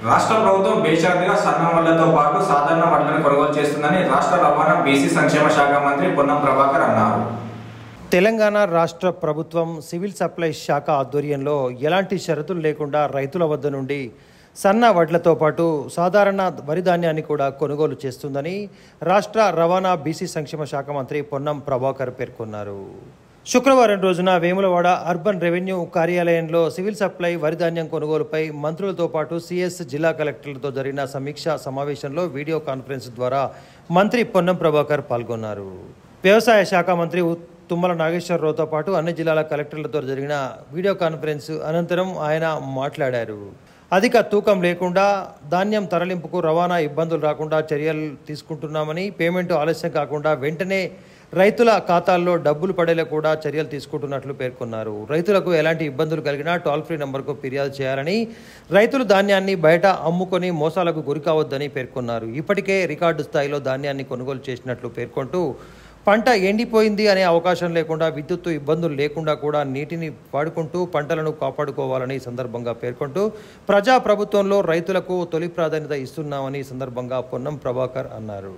రాష్ట్ర ప్రభుత్వం బేషరతుగా సన్న వడ్లతో పాటు సాధారణ వడ్లను కొనుగోలు చేస్తుందని రాష్ట్ర రవాణా బీసీ సంక్షేమ శాఖ మంత్రి పొన్నం ప్రభాకర్ అన్నారు. తెలంగాణ రాష్ట్ర ప్రభుత్వం సివిల్ సప్లైస్ శాఖ ఆధ్వర్యంలో ఎలాంటి షరతులు లేకుండా రైతుల వద్ద నుండి సన్న వడ్లతో పాటు సాధారణ వరి ధాన్యాన్ని కూడా కొనుగోలు చేస్తుందని రాష్ట్ర రవాణా బీసీ సంక్షేమ శాఖ మంత్రి పొన్నం ప్రభాకర్ పేర్కొన్నారు. శుక్రవారం రోజున వేములవాడ అర్బన్ రెవెన్యూ కార్యాలయంలో సివిల్ సప్లై వరి ధాన్యం కొనుగోలుపై మంత్రులతో పాటు సిఎస్ జిల్లా కలెక్టర్లతో జరిగిన సమీక్షా సమావేశంలో వీడియో కాన్ఫరెన్స్ ద్వారా మంత్రి పొన్నం ప్రభాకర్ పాల్గొన్నారు. వ్యవసాయ శాఖ మంత్రి తుమ్మల నాగేశ్వరరావుతో పాటు అన్ని జిల్లాల కలెక్టర్లతో జరిగిన వీడియో కాన్ఫరెన్స్ అనంతరం ఆయన మాట్లాడారు. అధిక తూకం లేకుండా ధాన్యం తరలింపుకు రవాణా ఇబ్బందులు రాకుండా చర్యలు తీసుకుంటున్నామని, పేమెంట్ ఆలస్యం కాకుండా వెంటనే రైతుల ఖాతాల్లో డబ్బులు పడేలా కూడా చర్యలు తీసుకుంటున్నట్లు పేర్కొన్నారు. రైతులకు ఎలాంటి ఇబ్బందులు కలిగినా టోల్ ఫ్రీ నంబర్కు ఫిర్యాదు చేయాలని, రైతులు ధాన్యాన్ని బయట అమ్ముకొని మోసాలకు గురికావద్దని పేర్కొన్నారు. ఇప్పటికే రికార్డు స్థాయిలో ధాన్యాన్ని కొనుగోలు చేసినట్లు పేర్కొంటూ పంట ఎండిపోయింది అనే అవకాశం లేకుండా, విద్యుత్తు ఇబ్బందులు లేకుండా కూడా నీటిని వాడుకుంటూ పంటలను కాపాడుకోవాలని సందర్భంగా పేర్కొంటూ ప్రజాప్రభుత్వంలో రైతులకు తొలి ప్రాధాన్యత ఇస్తున్నామని సందర్భంగా పొన్నం ప్రభాకర్ అన్నారు.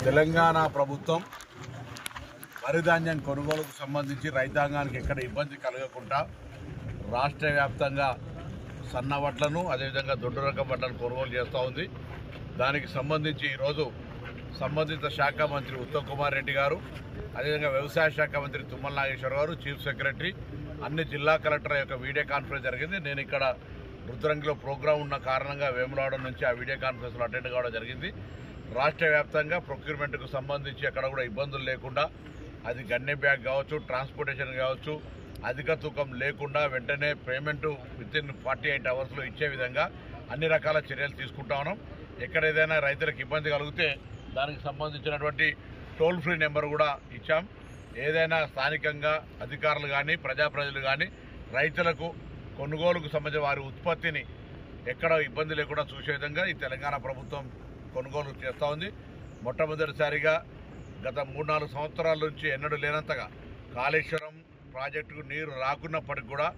తెలంగాణ ప్రభుత్వం వరి ధాన్యం కొనుగోలుకు సంబంధించి రైతాంగానికి ఎక్కడ ఇబ్బంది కలగకుండా రాష్ట్ర వ్యాప్తంగా సన్న వడ్లను అదేవిధంగా దొడ్డు రకం వడ్లను కొనుగోలు చేస్తూ ఉంది. దానికి సంబంధించి ఈరోజు సంబంధిత శాఖ మంత్రి ఉత్తమ్ కుమార్ రెడ్డి గారు, అదేవిధంగా వ్యవసాయ శాఖ మంత్రి తుమ్మల నాగేశ్వర గారు, చీఫ్ సెక్రటరీ, అన్ని జిల్లా కలెక్టర్ యొక్క వీడియో కాన్ఫరెన్స్ జరిగింది. నేను ఇక్కడ రుద్రంగిలో ప్రోగ్రాం ఉన్న కారణంగా వేములవాడ నుంచి ఆ వీడియో కాన్ఫరెన్స్లో అటెండ్ కావడం జరిగింది. రాష్ట్ర వ్యాప్తంగా ప్రొక్యూర్మెంట్కు సంబంధించి ఎక్కడ కూడా ఇబ్బందులు లేకుండా, అది గన్నె బ్యాగ్ కావచ్చు, ట్రాన్స్పోర్టేషన్ కావచ్చు, అధిక తూకం లేకుండా వెంటనే పేమెంటు వితిన్ 48 అవర్స్లో ఇచ్చే విధంగా అన్ని రకాల చర్యలు తీసుకుంటా ఉన్నాం. ఎక్కడ ఏదైనా రైతులకు ఇబ్బంది కలిగితే దానికి సంబంధించినటువంటి టోల్ ఫ్రీ నెంబర్ కూడా ఇచ్చాం. ఏదైనా స్థానికంగా అధికారులు కానీ ప్రజలు కానీ రైతులకు కొనుగోలుకు సంబంధించిన వారి ఉత్పత్తిని ఎక్కడ ఇబ్బంది లేకుండా చూసే విధంగా ఈ తెలంగాణ ప్రభుత్వం కొనుగోలు చేస్తూ ఉంది. మొట్టమొదటిసారిగా గత 3-4 సంవత్సరాల నుంచి ఎన్నడూ లేనంతగా కాళేశ్వరం ప్రాజెక్టుకు నీరు రాకున్నప్పటికి కూడా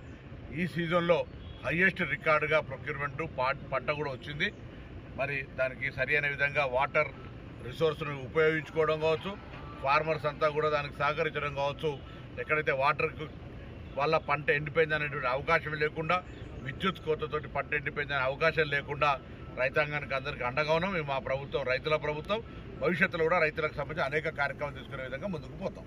ఈ సీజన్లో హయ్యెస్ట్ రికార్డుగా ప్రొక్యూర్మెంటు పంట కూడా వచ్చింది. మరి దానికి సరి అయిన విధంగా వాటర్ రిసోర్స్ను ఉపయోగించుకోవడం కావచ్చు, ఫార్మర్స్ అంతా కూడా దానికి సహకరించడం కావచ్చు, ఎక్కడైతే వాటర్కు వల్ల పంట ఎండిపోయింది అనేటువంటి అవకాశం లేకుండా, విద్యుత్ కోతతోటి పంట ఎండిపోయిందనే అవకాశం లేకుండా రైతాంగానికి అందరికీ అండగా ఉన్నాం. మా ప్రభుత్వం రైతుల ప్రభుత్వం. భవిష్యత్తులో కూడా రైతులకు సంబంధించి అనేక కార్యక్రమాలు తీసుకునే విధంగా ముందుకు పోతాం.